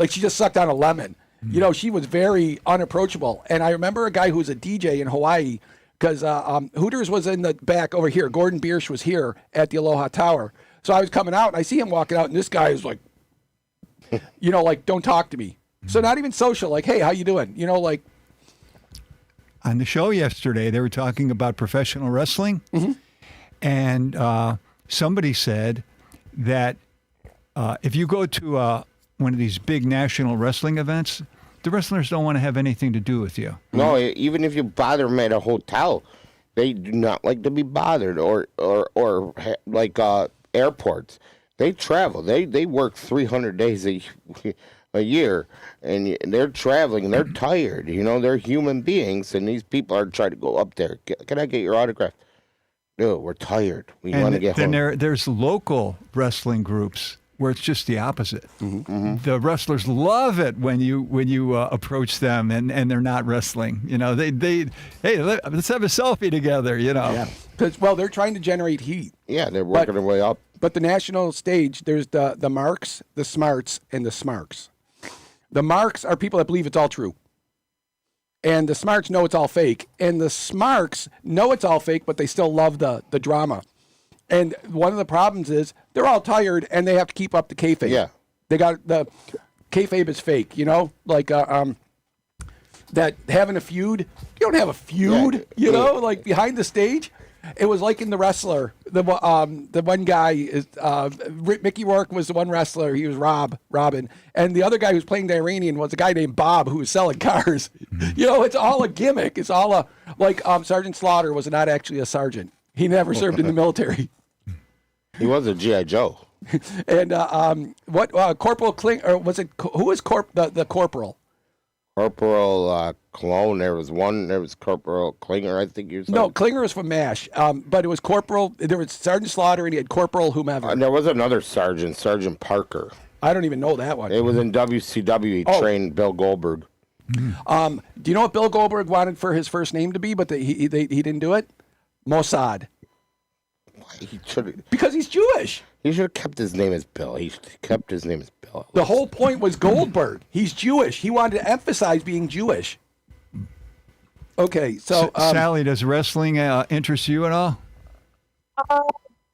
she just sucked on a lemon. You know, she was very unapproachable. And I remember a guy who was a DJ in Hawaii because Hooters was in the back over here. Gordon Biersch was here at the Aloha Tower. So I was coming out, and I see him walking out, and this guy is like, you know, like, don't talk to me. So not even social, like, hey, how you doing? You know, like, On the show yesterday, they were talking about professional wrestling, and somebody said that if you go to one of these big national wrestling events, the wrestlers don't want to have anything to do with you. No, even if you bother them at a hotel, they do not like to be bothered. Or like airports, they travel. They work 300 days a year, and they're traveling. And they're tired. You know, they're human beings, and these people are trying to go up there. Can I get your autograph? No, we're tired. We want to And get then home. there's local wrestling groups where it's just the opposite. Mm-hmm. The wrestlers love it when you approach them and they're not wrestling. You know, they hey, let's have a selfie together. You know. yeah. 'Cause, well, they're trying to generate heat. Yeah, they're working their way up. But the national stage, there's the marks, the smarts, and the smarks. The marks are people that believe it's all true. And the smarts know it's all fake. And the smarks know it's all fake, but they still love the drama. And one of the problems is they're all tired and they have to keep up the kayfabe. Yeah. They got the kayfabe is fake, you know? Like that having a feud. You don't have a feud, Yeah. you know, like behind the stage. It was like in The Wrestler. The one guy is Mickey Rourke was the one wrestler. He was Robin, and the other guy who's playing the Iranian was a guy named Bob who was selling cars. You know, it's all a gimmick. It's all Sergeant Slaughter was not actually a sergeant. He never served in the military. He was a GI Joe. And Corporal Kling, or was it who was the corporal? Corporal Cologne. There was Corporal Klinger, I think you said. No, Klinger was from MASH, but it was Corporal. There was Sergeant Slaughter, and he had Corporal whomever. And there was another sergeant, Sergeant Parker. I don't even know that one. It was in WCW. He trained Bill Goldberg. Do you know what Bill Goldberg wanted for his first name to be, but he didn't do it? Mossad. He should Because he's Jewish. have kept his name as Bill. He kept his name as Bill. The whole point was Goldberg. He's Jewish. He wanted to emphasize being Jewish. Okay, so Sally, does wrestling interest you at all?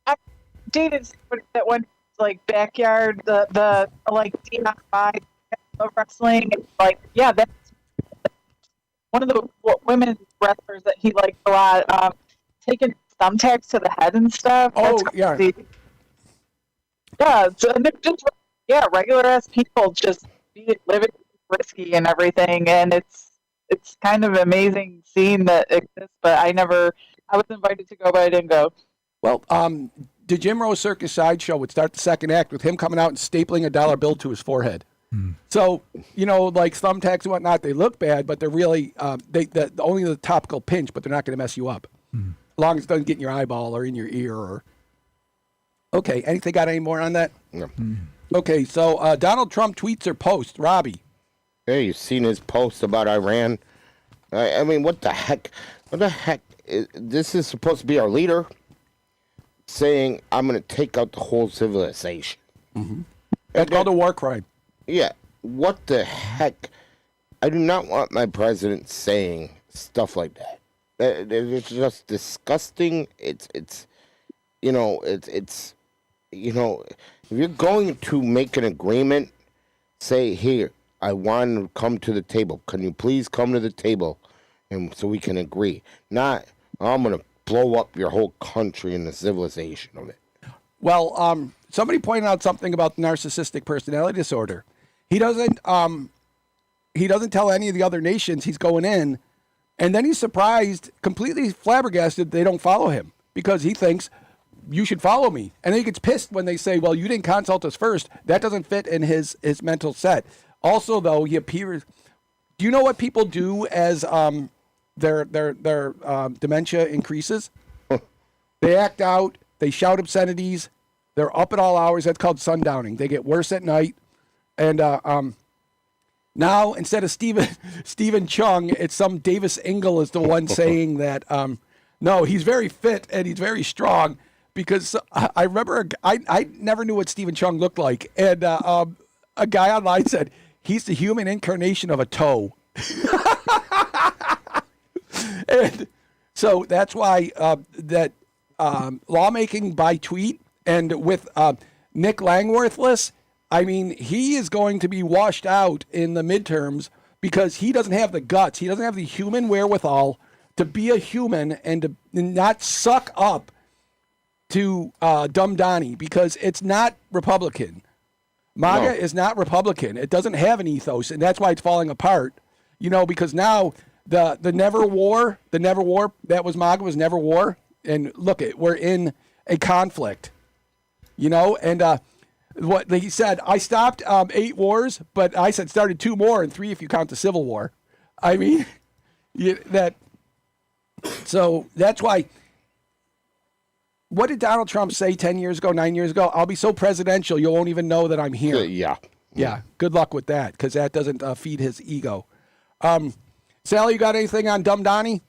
I dated somebody that went like backyard, the like DIY of wrestling. And, like, yeah, that's one of the women wrestlers that he liked a lot. Taking thumbtacks to the head and stuff. Oh, That's yeah. crazy. Yeah, so, and they're just regular ass people just living risky and everything, and it's kind of an amazing scene that exists. But I was invited to go, but I didn't go. well, the Jim Rose Circus Sideshow would start the second act with him coming out and stapling a dollar bill to his forehead. So, you know, like thumbtacks and whatnot, they look bad, but they're really only the topical pinch, but they're not going to mess you up. As long as it doesn't get in your eyeball or in your ear. Or okay, anything got any more on that? No. Okay, so Donald Trump tweets or posts, Robbie. Hey, you've seen his post about Iran? I mean, what the heck? What the heck? This is supposed to be our leader saying, I'm going to take out the whole civilization. That's called a war crime. Yeah, what the heck? I do not want my president saying stuff like that. It's just disgusting. It's you know, if you're going to make an agreement, say, here, I want to come to the table. Can you please come to the table, and so we can agree? Not, I'm gonna blow up your whole country and the civilization of it. Well, somebody pointed out something about narcissistic personality disorder. He doesn't tell any of the other nations he's going in, and then he's surprised, completely flabbergasted they don't follow him because he thinks you should follow me. And then he gets pissed when they say, well, you didn't consult us first. That doesn't fit in his mental set. Also, though, he appears. Do you know what people do as their dementia increases? They act out. They shout obscenities. They're up at all hours. That's called sundowning. They get worse at night. And now, instead of Stephen Chung, it's some Davis Engel is the one saying that, no, he's very fit and he's very strong. Because I remember, I never knew what Stephen Chung looked like. And a guy online said, he's the human incarnation of a toe. And so that's why that lawmaking by tweet and with Nick Langworthless, I mean, he is going to be washed out in the midterms because he doesn't have the guts. He doesn't have the human wherewithal to be a human and to not suck up to Dumb Donnie, because it's not Republican. MAGA is not Republican. It doesn't have an ethos, and that's why it's falling apart. You know, because now the never war, that was MAGA, was never war. And look, we're in a conflict, you know, and what he said, I stopped 8 wars, but I said started 2 more and 3 if you count the Civil War. I mean, so that's why. What did Donald Trump say 10 years ago, 9 years ago? I'll be so presidential, you won't even know that I'm here. Yeah. Yeah. Good luck with that, because that doesn't feed his ego. Sally, you got anything on Dumb Donnie?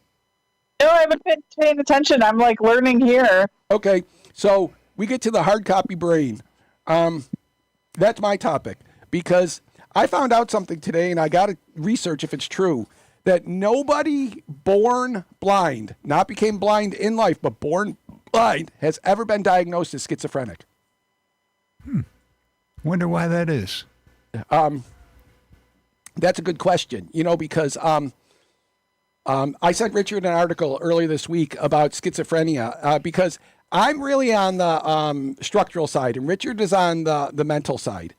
No, I haven't been paying attention. I'm like learning here. Okay. So we get to the hard copy brain. That's my topic, because I found out something today, and I got to research if it's true, that nobody born blind, not became blind in life, but born blind, has ever been diagnosed as schizophrenic. Wonder why that is. That's a good question, you know, because I sent Richard an article earlier this week about schizophrenia because I'm really on the structural side, and Richard is on the mental side.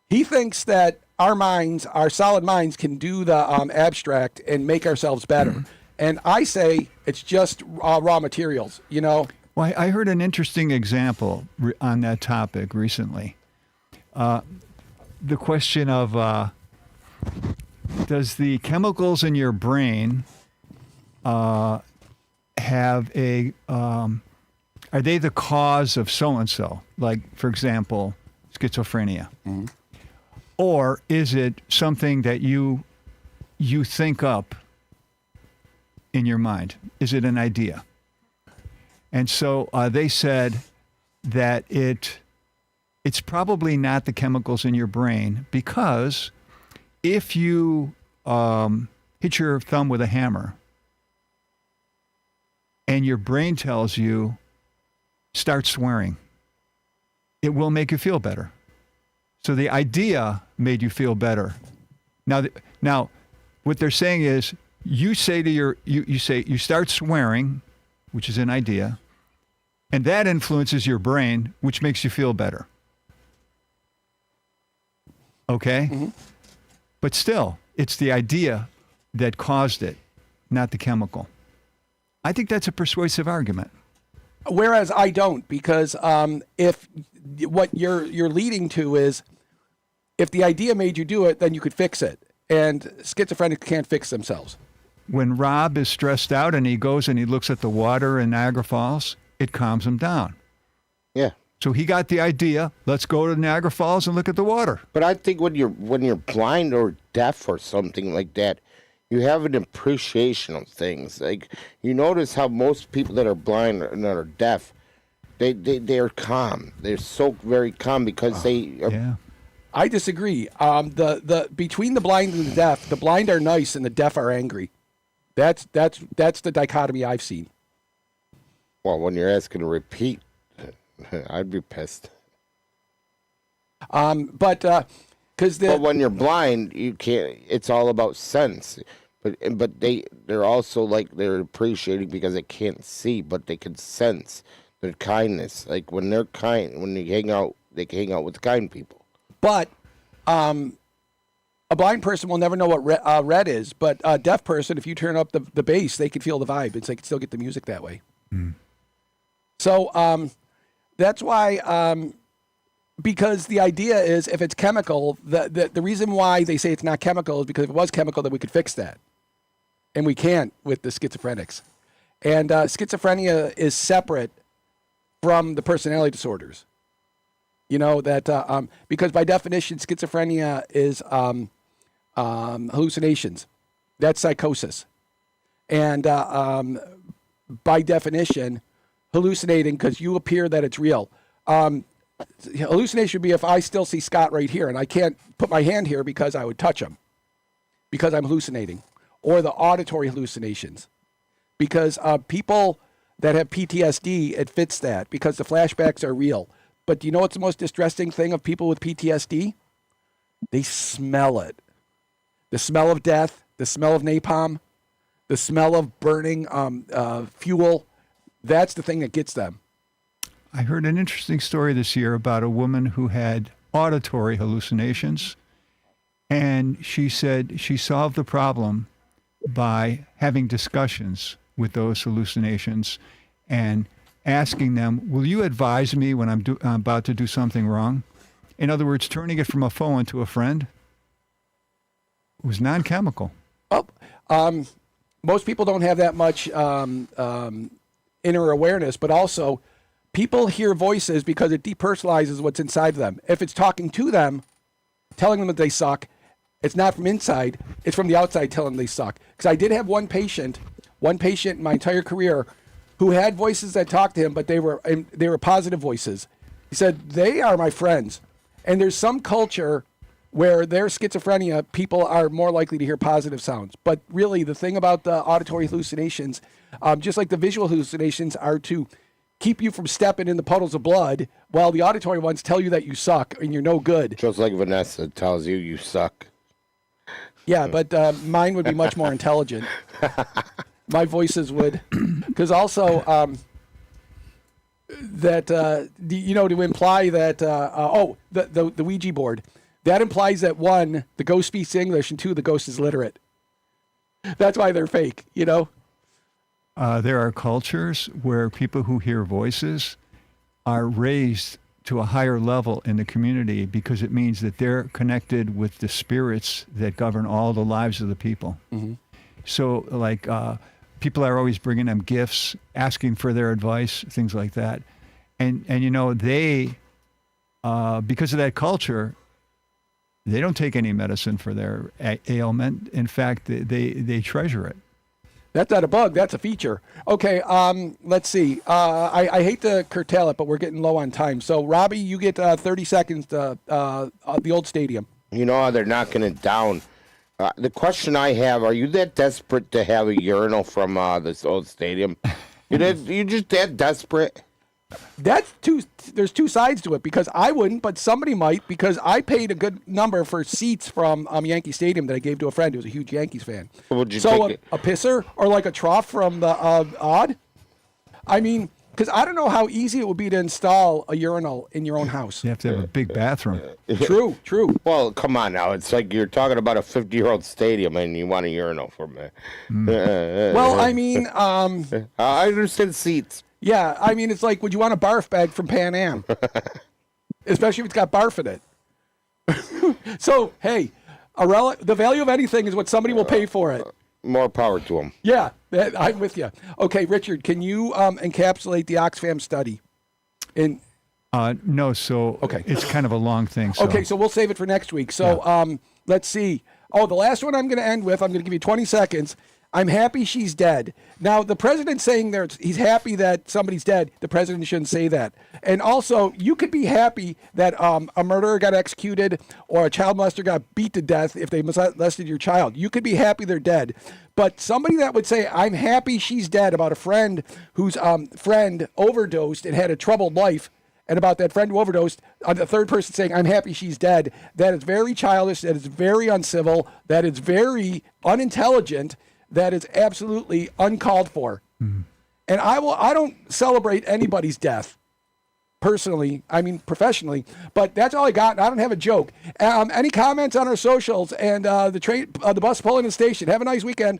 He thinks that our minds, our solid minds, can do the abstract and make ourselves better. And I say it's just raw materials, you know. Well, I heard an interesting example on that topic recently. The question of does the chemicals in your brain have a are they the cause of so and so? Like, for example, schizophrenia, or is it something that you think up in your mind? Is it an idea? And so they said that it's probably not the chemicals in your brain, because if you hit your thumb with a hammer and your brain tells you, start swearing, it will make you feel better. So the idea made you feel better. Now, what they're saying is, you say to you start swearing, which is an idea, and that influences your brain, which makes you feel better. Okay? Mm-hmm. But still, it's the idea that caused it, not the chemical. I think that's a persuasive argument. Whereas I don't, because if what you're leading to is, if the idea made you do it, then you could fix it. And schizophrenics can't fix themselves. When Rob is stressed out and he goes and he looks at the water in Niagara Falls, it calms him down. Yeah. So he got the idea, let's go to Niagara Falls and look at the water. But I think when you're blind or deaf or something like that, you have an appreciation of things. Like, you notice how most people that are blind and that are deaf, they're calm. They're so very calm because they are. Yeah. I disagree. The between the blind and the deaf, the blind are nice and the deaf are angry. That's the dichotomy I've seen. Well, when you're asking to repeat, I'd be pissed. But when you're blind, you can't. It's all about sense. But they're also like they're appreciating because they can't see, but they can sense their kindness. Like when they're kind, when they hang out, they can hang out with kind people. But a blind person will never know what red is. But a deaf person, if you turn up the bass, they can feel the vibe. They can still get the music that way. So that's why, because the idea is if it's chemical, the reason why they say it's not chemical is because if it was chemical, then we could fix that. And we can't with the schizophrenics. And schizophrenia is separate from the personality disorders. You know, that because by definition, schizophrenia is hallucinations. That's psychosis. And by definition, hallucinating because you appear that it's real. Hallucination would be if I still see Scott right here and I can't put my hand here because I would touch him because I'm hallucinating. Or the auditory hallucinations. Because people that have PTSD, it fits that because the flashbacks are real. But do you know what's the most distressing thing of people with PTSD? They smell it. The smell of death, the smell of napalm, the smell of burning fuel. That's the thing that gets them. I heard an interesting story this year about a woman who had auditory hallucinations. And she said she solved the problem by having discussions with those hallucinations and asking them, will you advise me when I'm about to do something wrong? In other words, turning it from a foe into a friend. It was non-chemical. Oh, most people don't have that much inner awareness, but also people hear voices because it depersonalizes what's inside of them. If it's talking to them, telling them that they suck, it's not from inside, it's from the outside telling them they suck. Because I did have one patient in my entire career who had voices that talked to him, but they were positive voices. He said, they are my friends. And there's some culture where there's schizophrenia, people are more likely to hear positive sounds. But really, the thing about the auditory hallucinations, just like the visual hallucinations, are to keep you from stepping in the puddles of blood, while the auditory ones tell you that you suck and you're no good. Just like Vanessa tells you, you suck. Yeah, but mine would be much more intelligent. My voices would, because also that to imply that the Ouija board, that implies that one, the ghost speaks English, and two, the ghost is literate. That's why they're fake. You know. There are cultures where people who hear voices are raised to a higher level in the community because it means that they're connected with the spirits that govern all the lives of the people. Mm-hmm. So, like, people are always bringing them gifts, asking for their advice, things like that. And you know, they, because of that culture, they don't take any medicine for their ailment. In fact, they treasure it. That's not a bug. That's a feature. Okay, let's see. I hate to curtail it, but we're getting low on time. So, Robbie, you get 30 seconds to the old stadium. You know how they're knocking it down. The question I have, are you that desperate to have a urinal from this old stadium? You just that desperate? There's two sides to it, because I wouldn't, but somebody might, because I paid a good number for seats from Yankee Stadium that I gave to a friend who was a huge Yankees fan. Would you so take a pisser or like a trough from the Odd? I mean, because I don't know how easy it would be to install a urinal in your own house. You have to have a big bathroom. True. Well, come on now. It's like you're talking about a 50-year-old stadium and you want a urinal from it. Well, I mean... I understand seats. Yeah, I mean, it's like, would you want a barf bag from Pan Am? Especially if it's got barf in it. So, hey, the value of anything is what somebody will pay for it. More power to them. Yeah, I'm with you. Okay, Richard, can you encapsulate the Oxfam study? No, so okay. It's kind of a long thing. So. Okay, so we'll save it for next week. So let's see. Oh, the last one I'm going to end with, I'm going to give you 20 seconds. I'm happy she's dead. Now, the president's saying he's happy that somebody's dead. The president shouldn't say that. And also, you could be happy that a murderer got executed or a child molester got beat to death if they molested your child. You could be happy they're dead. But somebody that would say, I'm happy she's dead, about a friend whose friend overdosed and had a troubled life, and about that friend who overdosed, on the third person saying, I'm happy she's dead, that is very childish, that is very uncivil, that is very unintelligent, that is absolutely uncalled for. And I don't celebrate anybody's death. Personally, I mean professionally, but that's all I got. And I don't have a joke. Any comments on our socials and the bus pulling the station? Have a nice weekend.